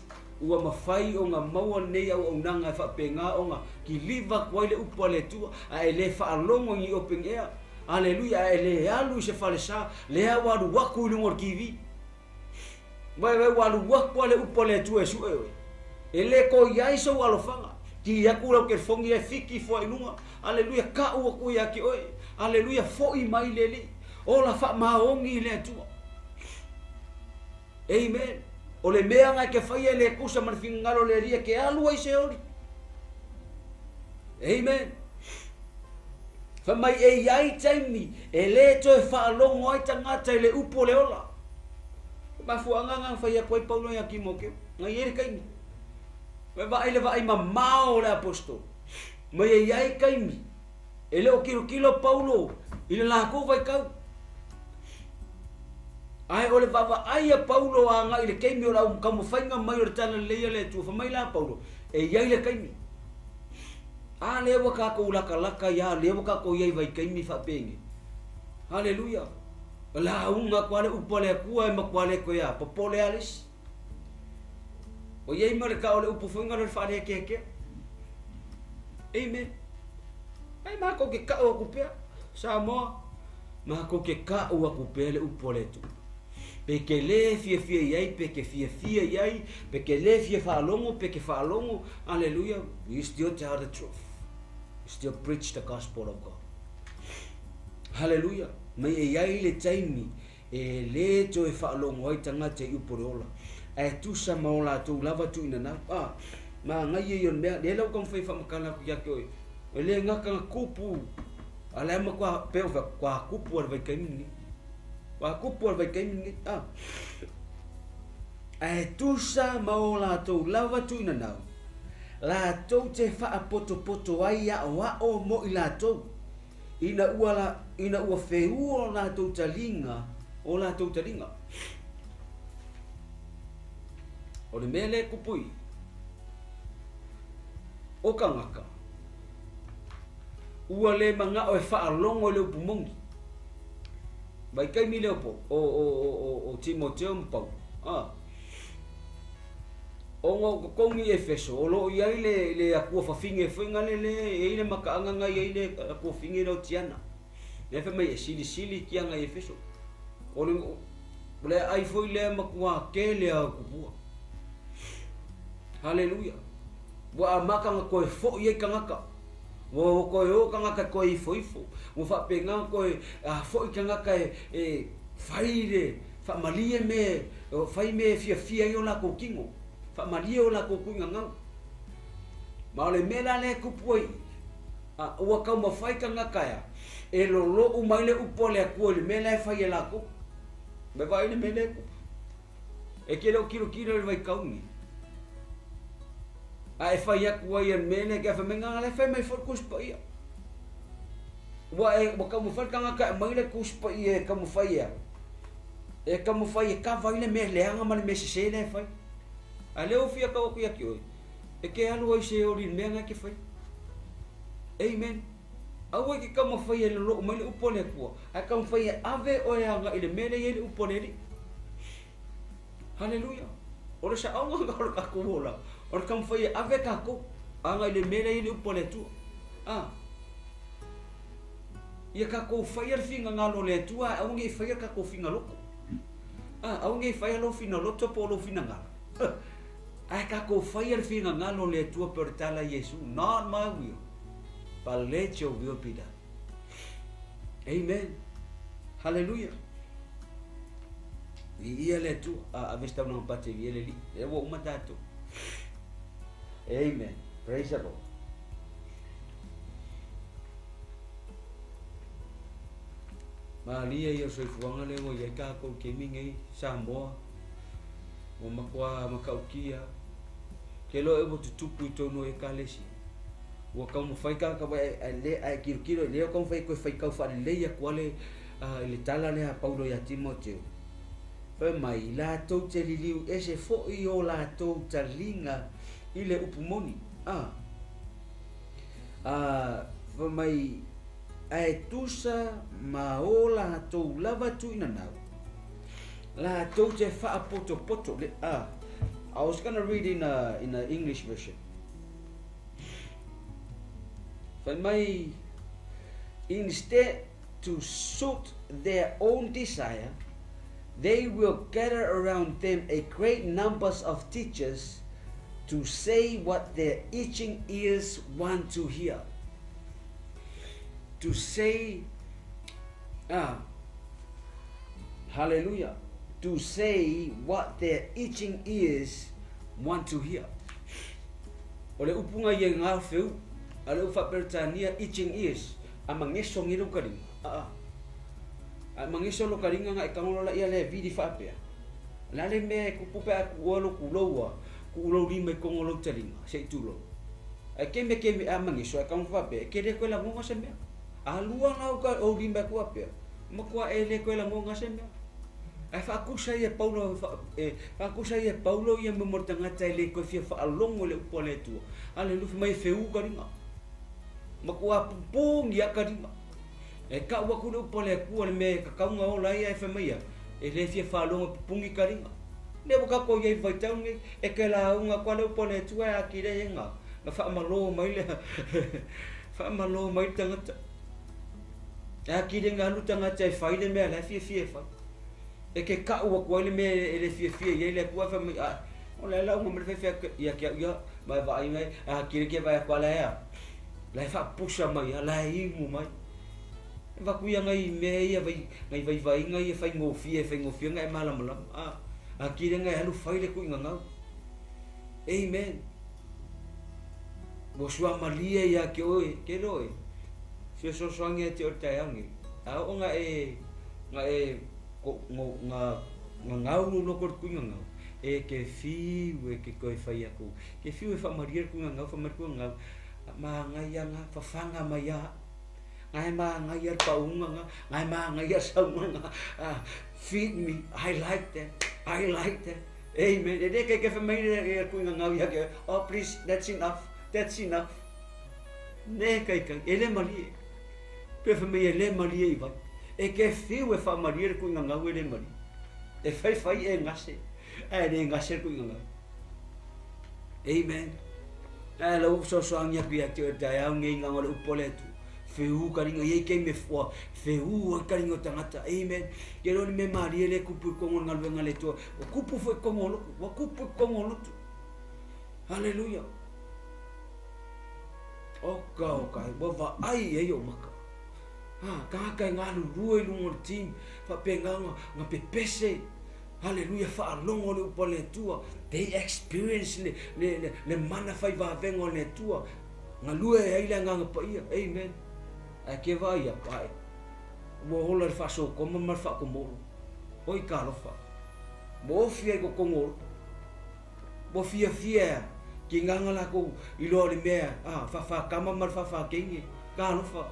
Ua mafai o nga maua nei au nanga fa penga o nga ki liva kwai le upo le tua. A le fa longo ngi open air. Haleluya. Le alu se fa le sa le awaru waku lungo kiwi. Vai walu waku le upo le tua su e le ko yai so walo fanga. Ki aku lo ke fongi e fiki fo inunga. Haleluya ka u ku ya ki oi. Haleluya fo i mai leli. Ola fa maongi le tua. Amen. O le mea ngai ke fai le kusa marfingalo le ria ke alu ai se ori. Amen. Fa mai e yai taimi e le to e fa longo ai tangata le upo le ola. Ma fuanga nga fai a koi paulo ya ki mo ke. Ngai e kai. Va ele vai mamao le apostol. Mai e yai kaimi. Ele o kilo paulo. Ile la ko vai kau. Ai ole baba ai a paulo anga ile kaimi ola kamu fainga mai o tana le le tu fa mai la paulo. E yai le kaimi. A le wa ka ko laka ya le wa ka ko yai vai kaimi fa pengi. Haleluya. La unga kwale upole kua e makwale ko ya popole alis. O yai mare ka ole upu funga le fa ke. Amen. Ai ma ko ke ka o ku pe. Sa mo ma ko ke ka o ku pe le upole tu. Peke le fie yai, peke fie yai, peke le fie falongo, peke falongo. Hallelujah. We still tell the truth. We still preach the gospel of God. Hallelujah. Mai e yai le taimi e le to e falongo ai tanga te uporeola. E tu sa maola tu lava tu ina na. Ma ngai e yon mea le lau kam fai famakana ku ya koi. E le ngaka kupu. Ala ma kwa pe kwa kupu ar vai kaimi. Wa kupu vai kaimi ai tu sa maola tu lava tu ina na. La to te fa poto ai ya wa o mo ila to. Ina ua feu o la to talinga o la to talinga. O le mele kupui. O kangaka. Ua le manga o e fa longo le upumongi. Vai kai mi leopo o Timoteo mpau. O ngo kongi Efeso o lo ia le aku fa finge finga le ile makaanga nga ile aku finge no tiana. Le fa mai sili ki anga Efeso. O le ai foi le makua ke le aku bua. Haleluya. Wa amaka nga ko fo ye kangaka. Wo ko yo kangaka ko ifo. Mo fa penga ko fo kangaka e faire fa malie me fai me fia yo la ko kingo. Fa malie o la ko kunga ngau. Ma le mela le kupoi. Wa ka ma fai kangaka ya. E lo umaile upole ko le mela fai la ko. Me vai le mele ko. E kilo le vai kauni. Ai fai aku ai mele ke fa menga le fa mai for kuspa ia. Wa ka mo fa kangaka mai le kuspa ia ka mo fai ia. E ka mo fai ka vai le mele anga ma le mese le fai. Ale o fia ka o kia ki oi. E ke alu ai se ori menga ke fai. Amen. Awe ki ka mo fai le lo mai le upole ko. Ai ka mo fai ave o anga ile mele ile upole ni. Hallelujah. Ora sa anga ka ko bola. Ora ka mo fai ave ka ko anga ile mele ile upole tu. Ia ka ko fai finga ngalo le tua, au ngi fai ka ko finga loko. Au ngi fai lo fina loto po lo fina ngalo. Ai ka ko fai al finga ngalo le tua per tala Yesu. Not my will, but let your will be done. Amen. Hallelujah. Ia le tu a vesta una parte vie le li. E wo matato. Amen. Praise the Lord. Maria ia soi fuanga le mo ia ka ko ke mingi Samoa. O makwa makaukia. Ke lo e mo tutupu to no e kalesi. Wa ka mo fai ka ba le ai kilo le ko fai ko fai ka fa le ia kwale le tala le a Paulo ya Timoteo. Fa mai la to te liu ese fo I o la to talinga ile upumoni. Fa mai ai tusa maola to lava tu ina nau. La to te fa poto poto le I was going to read in a English version. For my instead to suit their own desire, they will gather around them a great numbers of teachers to say what their itching ears want to hear. To say, hallelujah. To say what their itching ears want to hear. Ole upunga ye nga feu, ale ufa pertania itching ears, amangeso ngiru karing. Amangeso lo karinga nga ikangola ia le vidi fa pe. La le me ku pupe ku olo ku loa, ku lo lima kongolo taringa, sei tulo. Keme amangeso akang fa pe, kede ko la ngonga sembe. Alua na ka o lima ku ape. Makwa ele ko la ngonga sembe. Ai fakusa ia Paulo ia memortanga tele ko fia fa longo le upole tu. Ale lu mai feu karinga. Makua pung ia karinga. E ka wa ku upole ku me ka kaunga ola ia fa mai. E le fia fa longo pungi karinga. Le boka ko ia vai tau ngi e ke la unga kwa le upole tu a ki le nga. Na fa malo mai le. Fa malo mai tanga. A ki le nga lu tanga tai fai le me la fia fa. E ke ka ua ko le me ele fia ye le ko fa me o le la mo me fia ia mai vai mai a ki ke vai kwa la ya la fa pusha mai la I mu mai va ku ia ngai me ia vai ngai fa ngofia ngai mala a ki le ngai alu fai le ku nganga amen bo sua malia ia ke oi ke roi se so songe te o tayangi a o nga ngau no ko ku ngau e ke fi we ke ko fai aku ke fi we fa maria ku ngau fa mar ku ngau ma ngai nga fa fanga maya ngai ma ngai pa unga ngai ma ngai sa unga feed me I like that amen de ke fa mai ku ngau ya ke oh please that's enough ne kai ele maria pe fa mai ele maria I va e ke fiu e fa maria ku nganga we le mari e fai e ngase e ne ngase ku nganga amen e lo so anya pia te dai ngi nganga le upole tu fiu karinga ye ke me fo fiu karinga tangata amen ke lo me maria le kupu ko ngal we ngale to o kupu foi ko ngolo o kupu ko ngolo hallelujah o ka bo va ai e yo maka ka ngalo ruai lungo tim fa penganga nga Pese hallelujah fa longo le upole tua they experience le mana fai va vengo le tua nga lue ai la nga pa ia amen a ke va ia pai mo hola fa so como mar fa como oi ka lo fa mo fia ko kongo mo fia ki nga la ko I lo le me fa kama mar fa kengi ka lo fa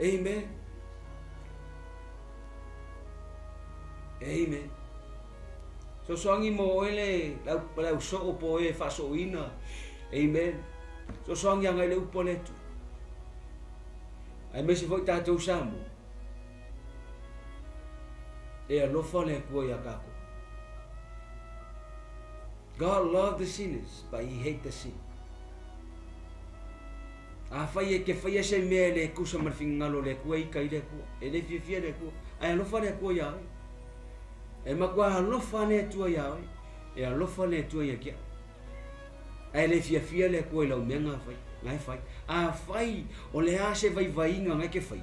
amen so soangi mo ele la so po e FAASOOINA amen so soangi nga le upole tu ai me se foi tatou samu e lo fale ko ya kako God loved the sinners but He hate the sin. Fai ke fai se me le kusa mar fingalo le ku ai kai le ku e le fia le ku ai lo fa le ku ya e ma kwa lo fa ne tu ya e alofa le tua ia kia ai le fia le ko ila menga fai ngai fai a fai o le ase vai vainga ngai ke fai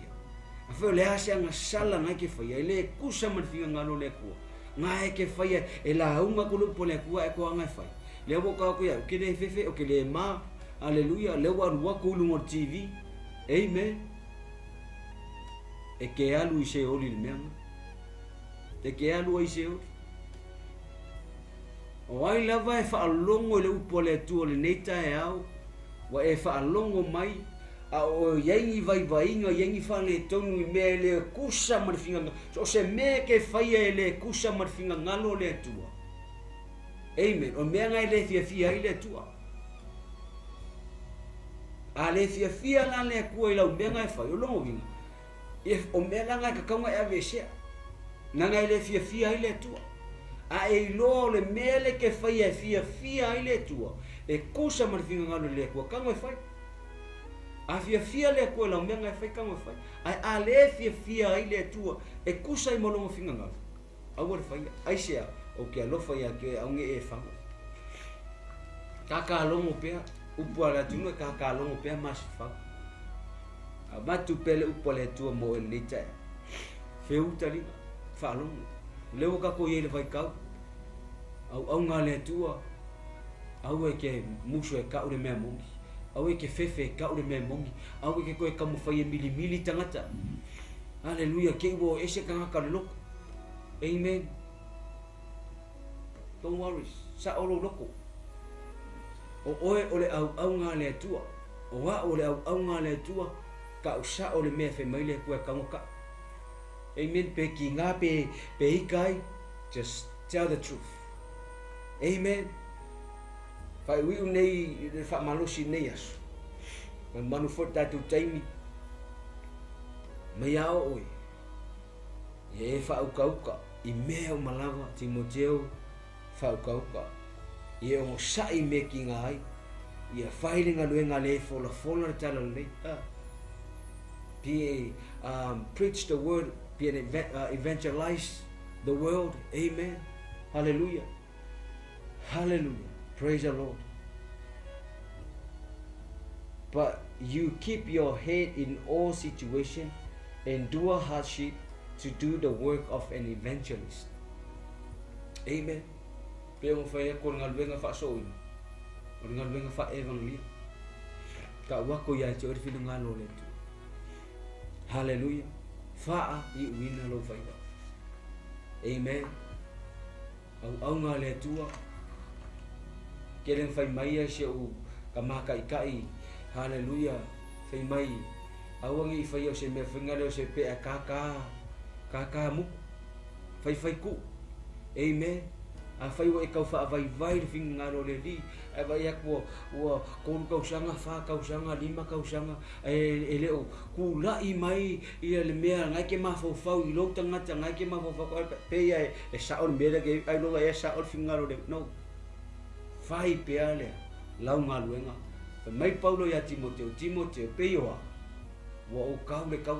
a fai o le ase anga sala ngai ke fai le kusa man finga ngalo le ko ngai ke fai e la unga ko lu po le ko e ko ngai fai le bo ka ko ya ke le fefe o ke le ma aleluia le wa ko lu mo TV amen e ke alu se oli le menga te ke alu ai se o ai lava e whaalongo le upo le tua le neita e au wa e whaalongo mai a o yengi vai inga yengi whale tonu I mea le kusa marifinga so se mea ke whaia le kusa marifinga ngalo le tua amen o mea ngai le fia i le tua a le fia la le kua I lau mea ngai whai o longo vinga o mea la ngai kakaunga e avesea na ngai le fia I le tua a e lo le mele ke fai e fia I le tua e kusa marifinga ngalo le kua kango e fai a fia le kua lau menga e fai kango e fai a le fia I le tua e kusa I molongo finga ngalo au le fai ai sea o ke alofa ia ke aunge e fanga kaka longo pea upu ala tunu kaka longo pea mas fanga a batu pele upu le tua mo e lita feuta linga fa longo leo ka ko yele vai kau au ngale tua au e ke muso e ka ure me mongi au e ke fefe ka ure me mongi au e ke ko e kamu fai mili tangata haleluya ke wo ese ka ka lok amen don't worry sa olo loko o oe ole au ngale tua o wa ole au ngale tua ka usa ole me fe mai le ko e ka amen pe ki nga pe ikai just tell the truth amen fai wi nei fa malusi nei as man manu fota tu taimi mai ao oi e fa uka I mea malava Timoteo fa uka e o sai me ki ngai ia failinga luenga le fola tala le preach the word be an evangelize the world amen hallelujah praise the Lord but you keep your head in all situation endure hardship to do the work of an evangelist amen pe mo fai ko ngal benga fa soin ngal benga fa evangelist ka wako ya te orfi ngalo le hallelujah fa I wina lo fai amen au ngale tua kelen fai mai se u kamaka ikai hallelujah fai mai au ngi fai o se me fingalo se pe kaka mu fai ku amen a fai wa ka fa vai fingalo le li e vai ko kon ka usanga fa ka usanga lima ka usanga e leo ku la I mai I le mea ngai ke ma fo I lo tanga ngai ke ma fo pe ya e sa on mele ke ai lo ya sa on fingalo le no fai pe ale lau ngaluenga mai Paulo ya Timoteo pe yo wa o ka le ka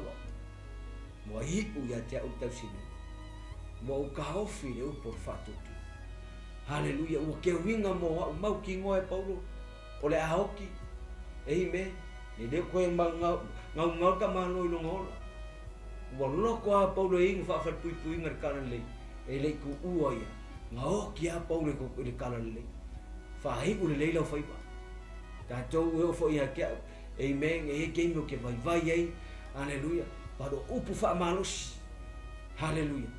wa hi u ya te o tausine wa o ka ofi le o por fato haleluya o ke winga mo mau ki ngoe Paulo o le ahoki amen e le ko ngau ka malo no ngola wa lo ko a Paulo ing fa pui ngar kana le e le ku uaya ngau ki a Paulo ko le kana le fa hi u le lo fai ba ta to o fo ia ke amen e ke mo ke vai ai haleluya para upu fa malos haleluya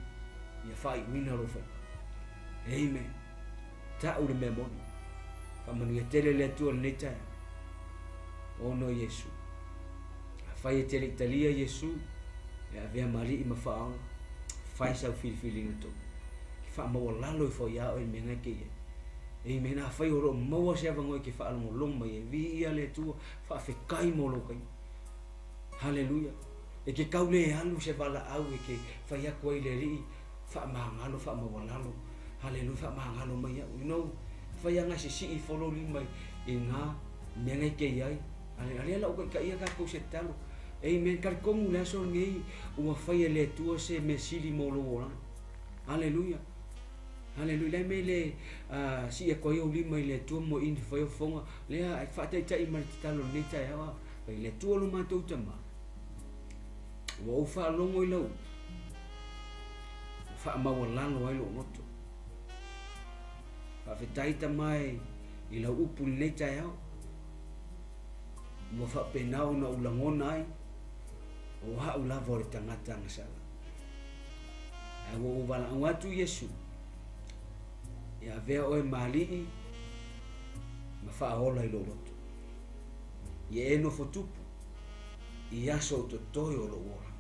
ia fai wina lo fai amen ta ule memoni kama ni tele le tu le ta o no Yesu fai tele Italia Yesu ya via mari I mafa fai sa feeling to fa mo lalo fo ya o menga ke e mena fai oro mo se va ngo ke fa almo long mai vi ia le tu fa fe kai mo lo kai haleluya e ke kaule alu se vala au e ke fa ya ko ile ri fa mangalo fa mo lalo haleluya fa mangalo mai you know fa ya nga si follow li mai inga menga ke ai ale la ko ka ia ka ko se talo amen kar como la so ngi o fa le tu se mesili mo lo haleluya Hallelujah mele si e ko yo lima ile tu mo in foi fonga le ai fa tai tai mar talo ni tai ha pa ile tu lo ma tu tama wo fa longo ilo fa ma wala lo ai lo moto fa fe tai tamai ila upu ni tai ha mo fa penau na ulangona ai o ha ula vor tangata ngasala ai wo vala watu Yesu ya vea oe mali'i ma fa'aola i lo loto ia e nofo tupu i aso o totoi o lo ora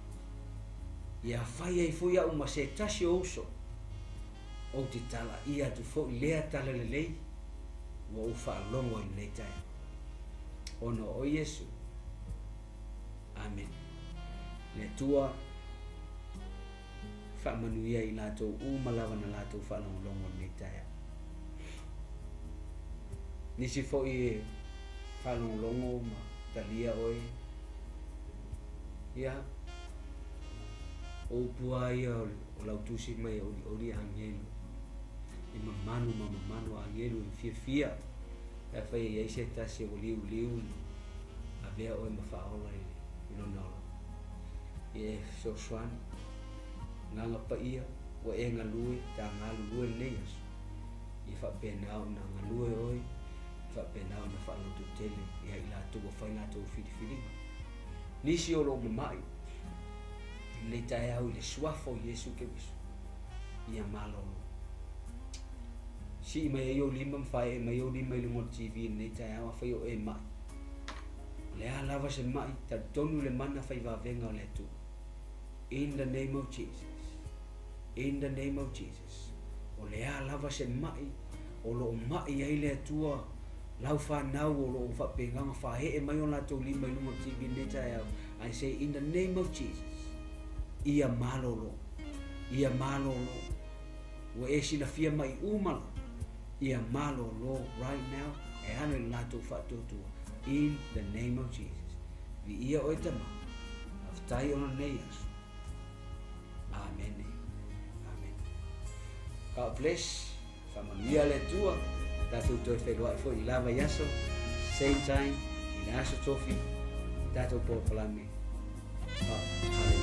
ia fai ai foi a'u ma se tasi o uso o te tala ia tu fo'i lea tala lelei ua u fa'alongo i nei tai ono o Yesu amen le tua fa'amanuia i latou umalawa na latou fa'alongolongo i nei tai nisi fo'i whalongolongo ma talia oe ia o pua ia o lautusi mai ori angelu i mamanu angelu i fia e whai i eise tasi o liu a vea oe ma whaola i lonaola i e soswani nganga pa ia wa e ngalue ta ngalue nei aso i whapenao na ngalue oe fa penao na fa lutu tele ia ila tu fa ina tu fili nisi o lo mai le tai au le swafo Yesu ke bisu ia malo si mai yo lima fa e mai yo lima le mo TV ne tai au fa yo e mai le ala va se mai ta tonu le mana fa va venga le tu in the name of Jesus o le ala va se mai o lo mai ai le tua lau fa nau o lo fa penga fa he e mai ona to lima i mo TV ne tai au I say in the name of Jesus ia malolo o e sila fia mai umala ia malolo right now e ana la to fa to in the name of Jesus vi ia o tama aftai ona nei amen God bless familia le tua tatu to fe lo fo i lava yaso same time in aso tofi tatu po palami hallelujah.